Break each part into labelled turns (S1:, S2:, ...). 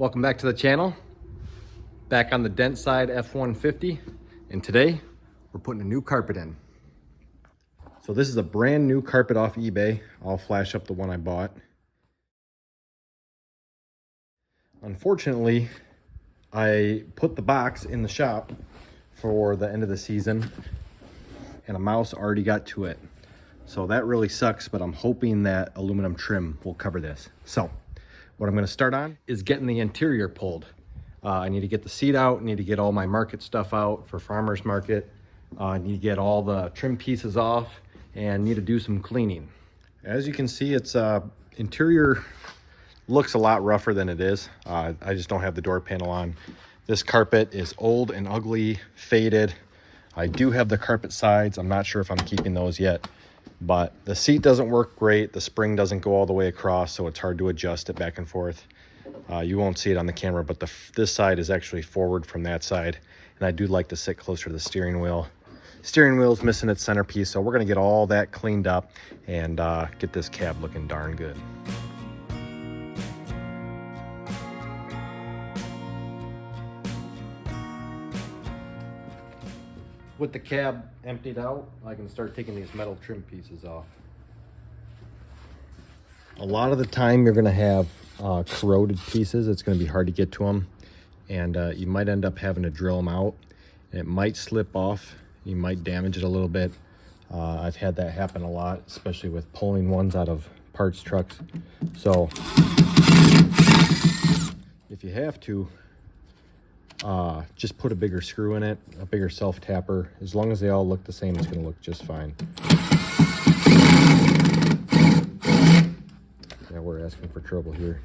S1: Welcome back to the channel. Back on the dent side F-150, and today we're putting a new carpet in. So this is a brand new carpet off eBay. I'll flash up the one I bought. Unfortunately, I put the box in the shop for the end of the season and a mouse already got to it. So that really sucks, but I'm hoping that aluminum trim will cover this. So what I'm going to start on is getting the interior pulled. I need to get the seat out, need to get all my market stuff out for farmer's market. I need to get all the trim pieces off and need to do some cleaning. As you can see, it's interior looks a lot rougher than it is. I just don't have the door panel on. This carpet is old and ugly, faded. I do have the carpet sides. I'm not sure if I'm keeping those yet, but the seat doesn't work great. The spring doesn't go all the way across, so it's hard to adjust it back and forth. You won't see it on the camera, but this side is actually forward from that side, and I do like to sit closer to the steering wheel. Steering wheel's missing its centerpiece, so we're gonna get all that cleaned up and get this cab looking darn good. With the cab emptied out, I can start taking these metal trim pieces off. A lot of the time you're gonna have corroded pieces. It's gonna be hard to get to them, and you might end up having to drill them out. It might slip off. You might damage it a little bit. I've had that happen a lot, especially with pulling ones out of parts trucks. So if you have to, just put a bigger screw in it, a bigger self tapper. As long as they all look the same, it's gonna look just fine. Yeah, we're asking for trouble here.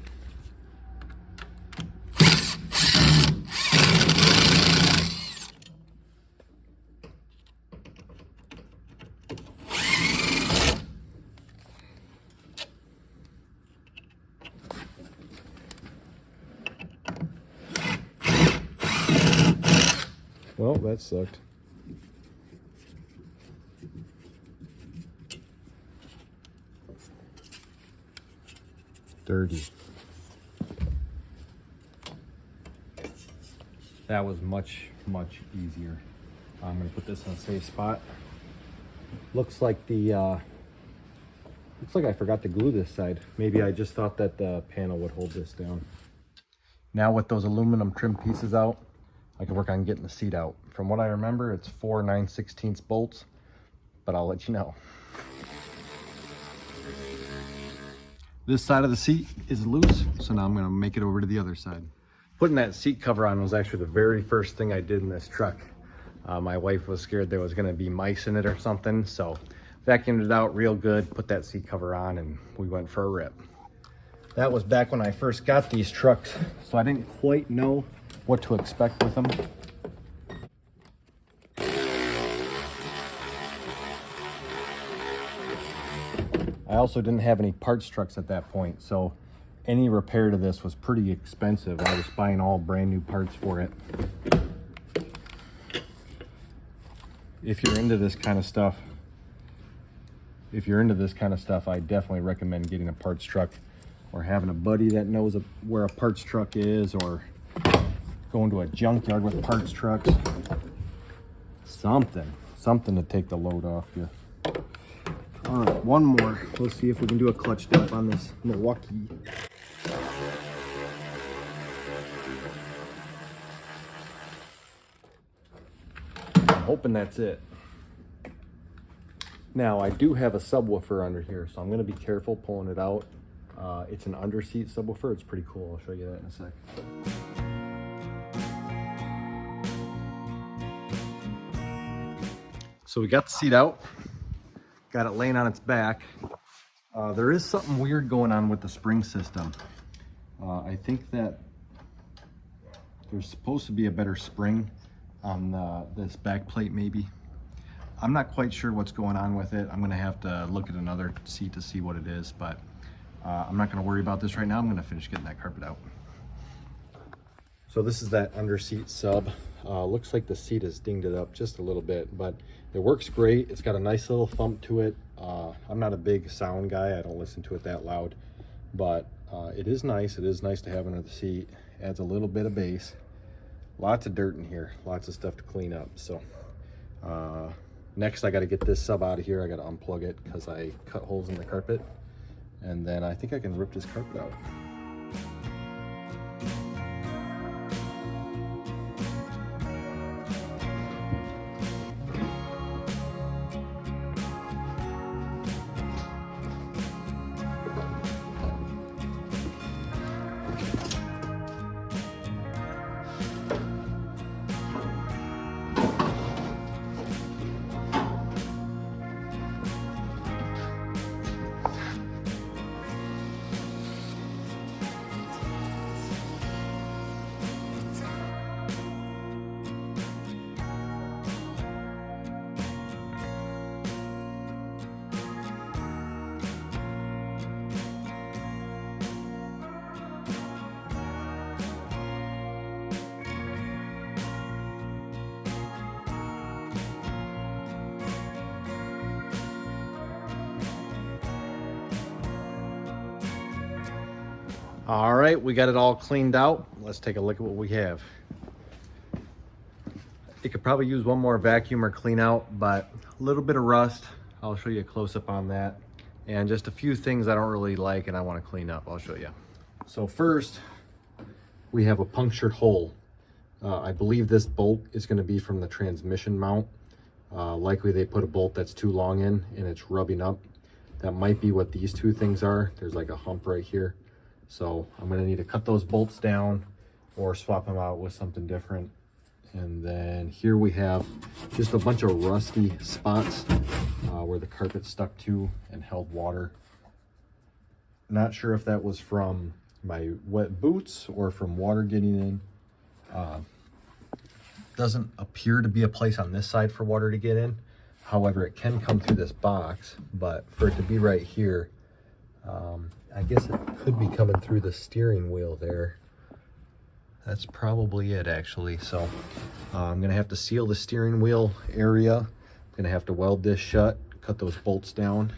S1: Well, that sucked. Dirty. That was much easier. I'm gonna put this in a safe spot. Looks like I forgot to glue this side. Maybe I just thought that the panel would hold this down. Now with those aluminum trim pieces out, I can work on getting the seat out. From what I remember, it's 4 9/16 bolts, but I'll let you know. This side of the seat is loose, so now I'm gonna make it over to the other side. Putting that seat cover on was actually the very first thing I did in this truck. My wife was scared there was gonna be mice in it or something, so vacuumed it out real good, put that seat cover on, and we went for a rip. That was back when I first got these trucks, so I didn't quite know what to expect with them. I also didn't have any parts trucks at that point, so any repair to this was pretty expensive. I was buying all brand new parts for it. If you're into this kind of stuff, I definitely recommend getting a parts truck or having a buddy that knows where a parts truck is, or going to a junkyard with parts trucks. Something to take the load off you. All right, one more. Let's see if we can do a clutch dump on this Milwaukee. I'm hoping that's it. Now, I do have a subwoofer under here, so I'm gonna be careful pulling it out. It's an underseat subwoofer. It's pretty cool. I'll show you that in a sec. So we got the seat out, got it laying on its back. There is something weird going on with the spring system. I think that there's supposed to be a better spring on this back plate maybe. I'm not quite sure what's going on with it. I'm gonna have to look at another seat to see what it is, but I'm not gonna worry about this right now. I'm gonna finish getting that carpet out. So this is that under seat sub. Looks like the seat has dinged it up just a little bit, but it works great. It's got a nice little thump to it. I'm not a big sound guy. I don't listen to it that loud, but it is nice. It is nice to have under the seat, adds a little bit of base. Lots of dirt in here, lots of stuff to clean up. So next I got to get this sub out of here. I got to unplug it because I cut holes in the carpet, and then I think I can rip this carpet out. All right, we got it all cleaned out. Let's take a look at what we have. It could probably use one more vacuum or clean out, but a little bit of rust. I'll show you a close-up on that. And just a few things I don't really like and I want to clean up. I'll show you. So first, we have a punctured hole. I believe this bolt is going to be from the transmission mount. Likely they put a bolt that's too long in and it's rubbing up. That might be what these two things are. There's like a hump right here. So I'm going to need to cut those bolts down or swap them out with something different. And then here we have just a bunch of rusty spots where the carpet stuck to and held water. Not sure if that was from my wet boots or from water getting in. Doesn't appear to be a place on this side for water to get in. However, it can come through this box, but for it to be right here, I guess it could be coming through the steering wheel there. That's probably it, actually. So I'm gonna have to seal the steering wheel area. I'm gonna have to weld this shut, cut those bolts down.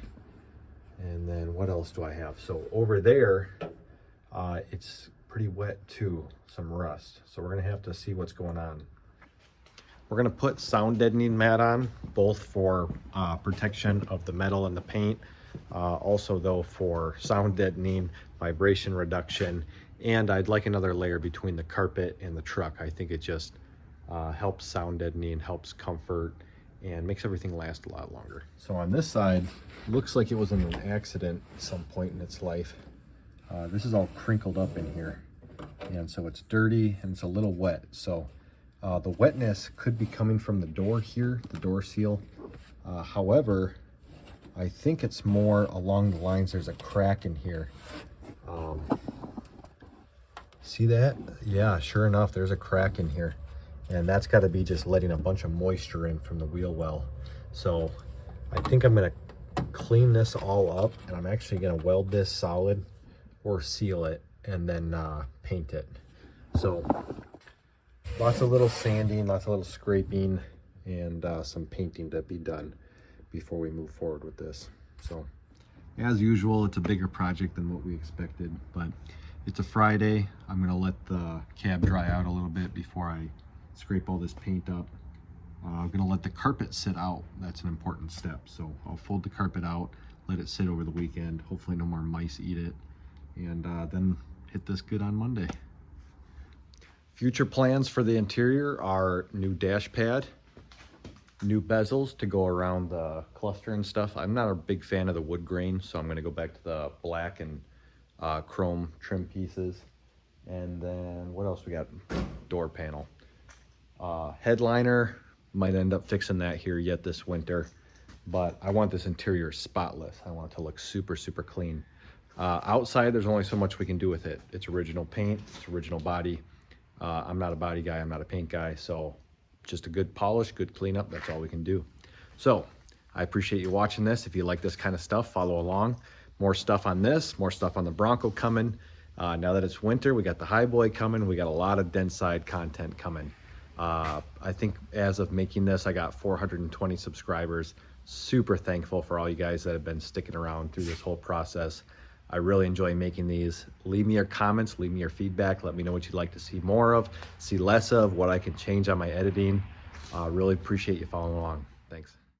S1: And then what else do I have? So over there, it's pretty wet too, some rust. So we're gonna have to see what's going on. We're gonna put sound deadening mat on, both for protection of the metal and the paint. Also though, for sound deadening, vibration reduction, and I'd like another layer between the carpet and the truck. I think it just helps sound deadening, helps comfort, and makes everything last a lot longer. So on this side, looks like it was in an accident at some point in its life. This is all crinkled up in here, and so it's dirty and it's a little wet. So the wetness could be coming from the door here, the door seal. However, I think it's more along the lines, there's a crack in here. See that? Yeah, sure enough, there's a crack in here. And that's got to be just letting a bunch of moisture in from the wheel well. So I think I'm going to clean this all up, and I'm actually going to weld this solid or seal it and then paint it. So lots of little sanding, lots of little scraping, and some painting to be done before we move forward with this. So as usual, it's a bigger project than what we expected, but it's a Friday. I'm gonna let the cab dry out a little bit before I scrape all this paint up. I'm gonna let the carpet sit out. That's an important step. So I'll fold the carpet out, let it sit over the weekend. Hopefully no more mice eat it, and then hit this good on Monday. Future plans for the interior are new dash pad, new bezels to go around the cluster and stuff. I'm not a big fan of the wood grain, so I'm going to go back to the black and chrome trim pieces. And then what else we got? Door panel. Headliner, might end up fixing that here yet this winter, but I want this interior spotless. I want it to look super, super clean. Outside, there's only so much we can do with it. It's original paint, it's original body. I'm not a body guy, I'm not a paint guy, so just a good polish, good cleanup, that's all we can do. So I appreciate you watching this. If you like this kind of stuff, follow along. More stuff on this, more stuff on the Bronco coming. Now that it's winter, we got the Highboy coming. We got a lot of Denside content coming. I think as of making this, I got 420 subscribers. Super thankful for all you guys that have been sticking around through this whole process. I really enjoy making these. Leave me your comments, leave me your feedback. Let me know what you'd like to see more of, see less of, what I can change on my editing. Really appreciate you following along. Thanks.